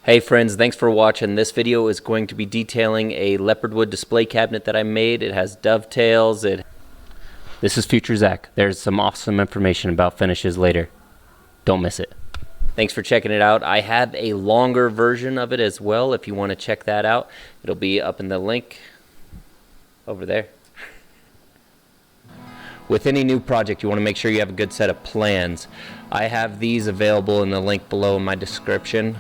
Hey friends, thanks for watching. This video is going to be detailing a leopard wood display cabinet that I made. It has dovetails. This is Future Zach. There's some awesome information about finishes later. Don't miss it. Thanks for checking it out. I have a longer version of it as well if you want to check that out. It'll be up in the link over there. With any new project, you want to make sure you have a good set of plans. I have these available in the link below in my description.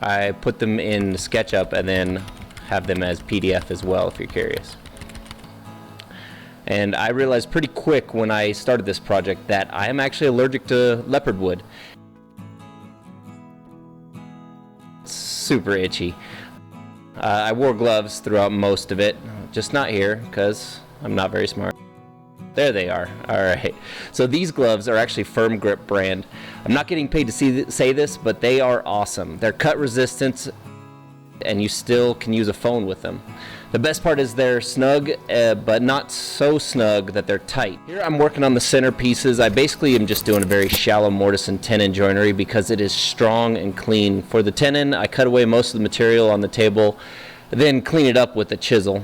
I put them in SketchUp and then have them as PDF as well if you're curious. And I realized pretty quick when I started this project that I am actually allergic to leopard wood. It's super itchy. I wore gloves throughout most of it, just not here because I'm not very smart. There they are. Alright, so these gloves are actually Firm Grip brand. I'm not getting paid to say this, but they are awesome. They're cut resistant and you still can use a phone with them. The best part is they're snug, but not so snug that they're tight. Here I'm working on the center pieces. I basically am just doing a very shallow mortise and tenon joinery because it is strong and clean. For the tenon, I cut away most of the material on the table, then clean it up with a chisel.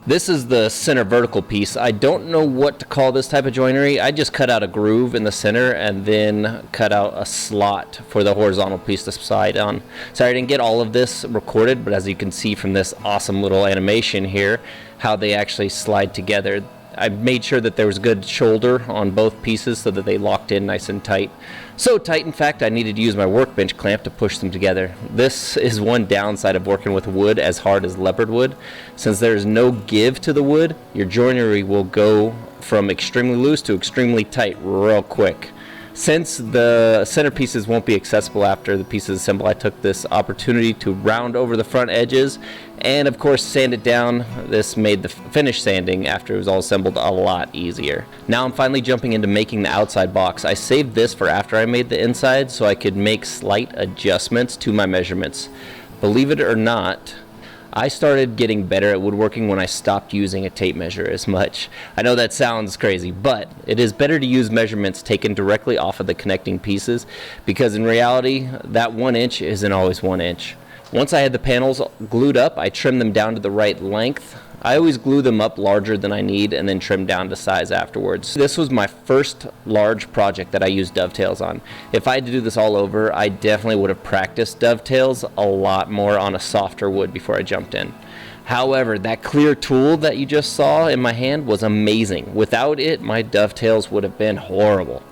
This is the center vertical piece. I don't know what to call this type of joinery. I just cut out a groove in the center and then cut out a slot for the horizontal piece to slide on. Sorry I didn't get all of this recorded, but as you can see from this awesome little animation here, how they actually slide together. I made sure that there was good shoulder on both pieces so that they locked in nice and tight. So tight, in fact, I needed to use my workbench clamp to push them together. This is one downside of working with wood as hard as leopard wood. Since there's no give to the wood, your joinery will go from extremely loose to extremely tight real quick. Since the center pieces won't be accessible after the pieces assemble, I took this opportunity to round over the front edges and of course sand it down. This made the finish sanding after it was all assembled a lot easier. Now I'm finally jumping into making the outside box. I saved this for after I made the inside so I could make slight adjustments to my measurements. Believe it or not, I started getting better at woodworking when I stopped using a tape measure as much. I know that sounds crazy, but it is better to use measurements taken directly off of the connecting pieces because in reality, that 1 inch isn't always 1 inch. Once I had the panels glued up, I trimmed them down to the right length. I always glue them up larger than I need and then trim down to size afterwards. This was my first large project that I used dovetails on. If I had to do this all over, I definitely would have practiced dovetails a lot more on a softer wood before I jumped in. However, that clear tool that you just saw in my hand was amazing. Without it, my dovetails would have been horrible.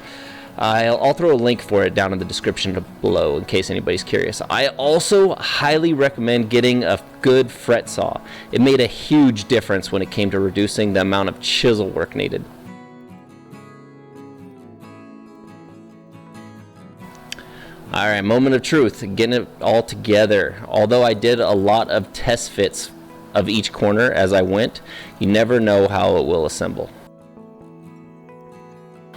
I'll throw a link for it down in the description below in case anybody's curious. I also highly recommend getting a good fret saw. It made a huge difference when it came to reducing the amount of chisel work needed. Alright, moment of truth, getting it all together. Although I did a lot of test fits of each corner as I went, you never know how it will assemble.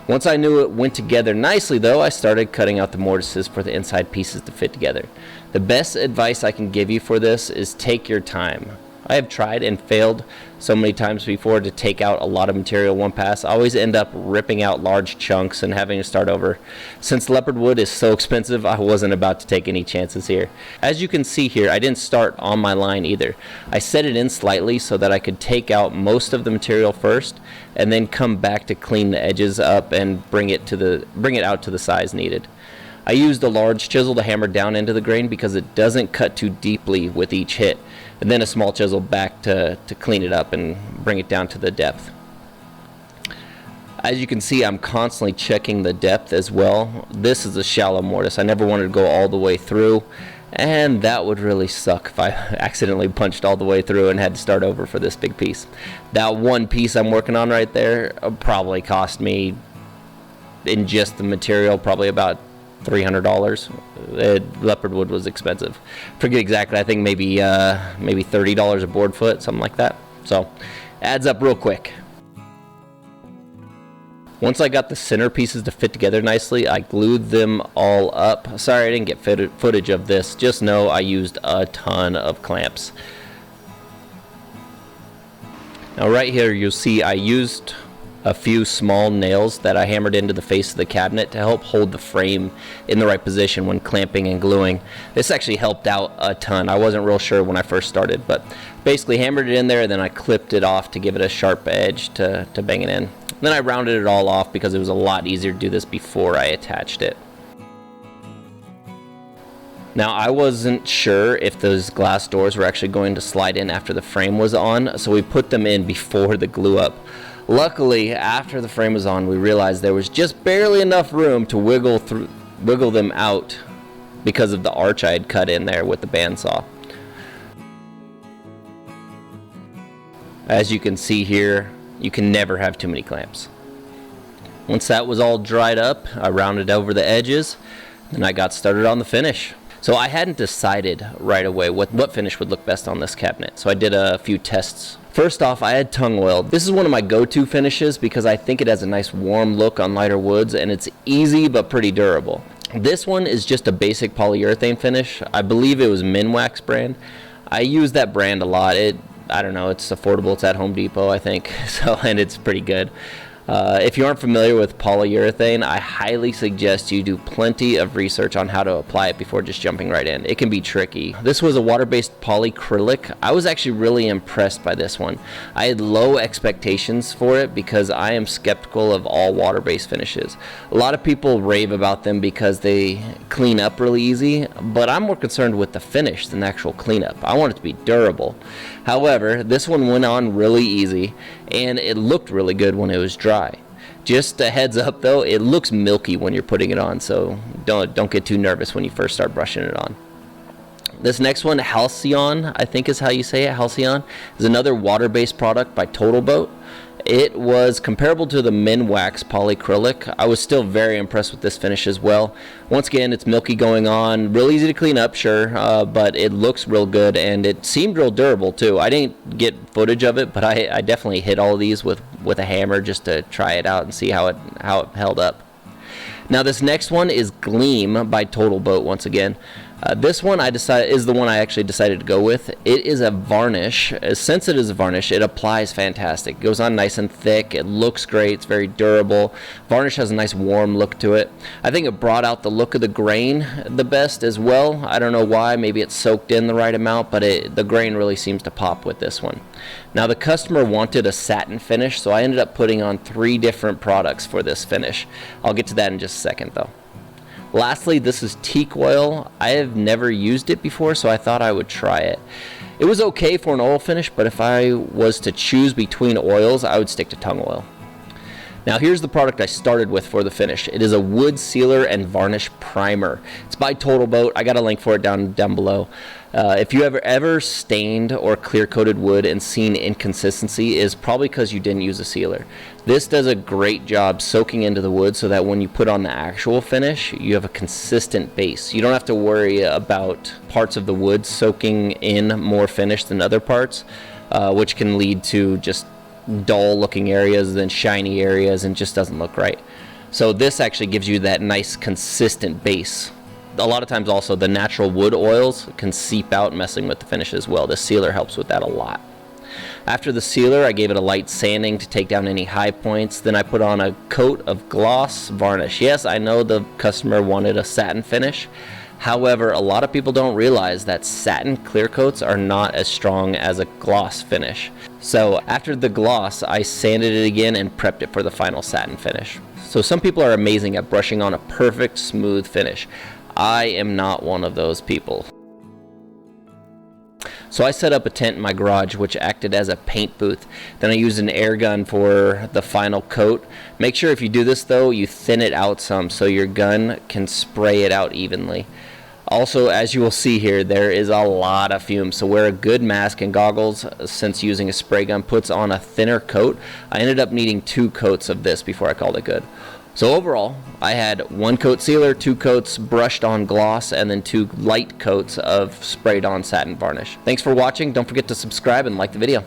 Once I knew it went together nicely though, I started cutting out the mortises for the inside pieces to fit together. The best advice I can give you for this is take your time. I have tried and failed so many times before to take out a lot of material one pass. I always end up ripping out large chunks and having to start over. Since leopard wood is so expensive, I wasn't about to take any chances here. As you can see here, I didn't start on my line either. I set it in slightly so that I could take out most of the material first and then come back to clean the edges up and bring it out to the size needed. I used a large chisel to hammer down into the grain because it doesn't cut too deeply with each hit, and then a small chisel back to clean it up and bring it down to the depth. As you can see, I'm constantly checking the depth as well. This is a shallow mortise. I never wanted to go all the way through, and that would really suck if I accidentally punched all the way through and had to start over for this big piece. That one piece I'm working on right there probably cost me, in just the material, probably about $300. Leopard wood was expensive. Forget exactly. I think maybe $30 a board foot, something like that. So adds up real quick. Once I got the center pieces to fit together nicely, I glued them all up. Sorry I didn't get footage of this. Just know I used a ton of clamps. Now right here you'll see I used a few small nails that I hammered into the face of the cabinet to help hold the frame in the right position when clamping and gluing. This actually helped out a ton. I wasn't real sure when I first started, but basically hammered it in there, then I clipped it off to give it a sharp edge to bang it in. Then I rounded it all off because it was a lot easier to do this before I attached it. Now, I wasn't sure if those glass doors were actually going to slide in after the frame was on, so we put them in before the glue up. Luckily, after the frame was on, we realized there was just barely enough room to wiggle them out because of the arch I had cut in there with the bandsaw. As you can see here, you can never have too many clamps. Once that was all dried up, I rounded over the edges, and I got started on the finish. So I hadn't decided right away what finish would look best on this cabinet, so I did a few tests. First off, I had tung oil. This is one of my go-to finishes because I think it has a nice warm look on lighter woods, and it's easy but pretty durable. This one is just a basic polyurethane finish. I believe it was Minwax brand. I use that brand a lot. I don't know, it's affordable. It's at Home Depot, I think, and it's pretty good. If you aren't familiar with polyurethane, I highly suggest you do plenty of research on how to apply it before just jumping right in. It can be tricky. This was a water-based polyacrylic. I was actually really impressed by this one. I had low expectations for it because I am skeptical of all water-based finishes. A lot of people rave about them because they clean up really easy, but I'm more concerned with the finish than the actual cleanup. I want it to be durable. However, this one went on really easy, and it looked really good when it was dry. Just a heads up though, it looks milky when you're putting it on, so don't get too nervous when you first start brushing it on. This next one, Halcyon, I think is how you say it, Halcyon, is another water-based product by Total Boat. It was comparable to the Minwax polyacrylic. I was still very impressed with this finish as well. Once again, it's milky going on, real easy to clean up, sure, but it looks real good, and it seemed real durable too. I didn't get footage of it, but I definitely hit all of these with a hammer just to try it out and see how it held up. Now this next one is Gleam by Total Boat once again. This one is the one I actually decided to go with. It is a varnish. Since it is a varnish, it applies fantastic. It goes on nice and thick. It looks great. It's very durable. Varnish has a nice warm look to it. I think it brought out the look of the grain the best as well. I don't know why. Maybe it soaked in the right amount, but the grain really seems to pop with this one. Now the customer wanted a satin finish, so I ended up putting on 3 different products for this finish. I'll get to that in just a second though. Lastly, this is teak oil. I have never used it before, so I thought I would try it. It was okay for an oil finish, but if I was to choose between oils, I would stick to tung oil. Now here's the product I started with for the finish. It is a wood sealer and varnish primer. It's by Total Boat. I got a link for it down below. If you ever stained or clear coated wood and seen inconsistency, is probably because you didn't use a sealer. This does a great job soaking into the wood so that when you put on the actual finish, you have a consistent base. You don't have to worry about parts of the wood soaking in more finish than other parts, which can lead to just dull looking areas than shiny areas and just doesn't look right. So this actually gives you that nice consistent base. A lot of times also the natural wood oils can seep out, messing with the finish as well. The sealer helps with that a lot. After the sealer, I gave it a light sanding to take down any high points. Then I put on a coat of gloss varnish. Yes, I know the customer wanted a satin finish. However, a lot of people don't realize that satin clear coats are not as strong as a gloss finish. So after the gloss, I sanded it again and prepped it for the final satin finish. So some people are amazing at brushing on a perfect smooth finish. I am not one of those people. So I set up a tent in my garage which acted as a paint booth. Then I used an air gun for the final coat. Make sure if you do this though, you thin it out some so your gun can spray it out evenly. Also, as you will see here, there is a lot of fumes, so wear a good mask and goggles since using a spray gun puts on a thinner coat. I ended up needing 2 coats of this before I called it good. So overall, I had 1 coat sealer, 2 coats brushed on gloss, and then 2 light coats of sprayed on satin varnish. Thanks for watching. Don't forget to subscribe and like the video.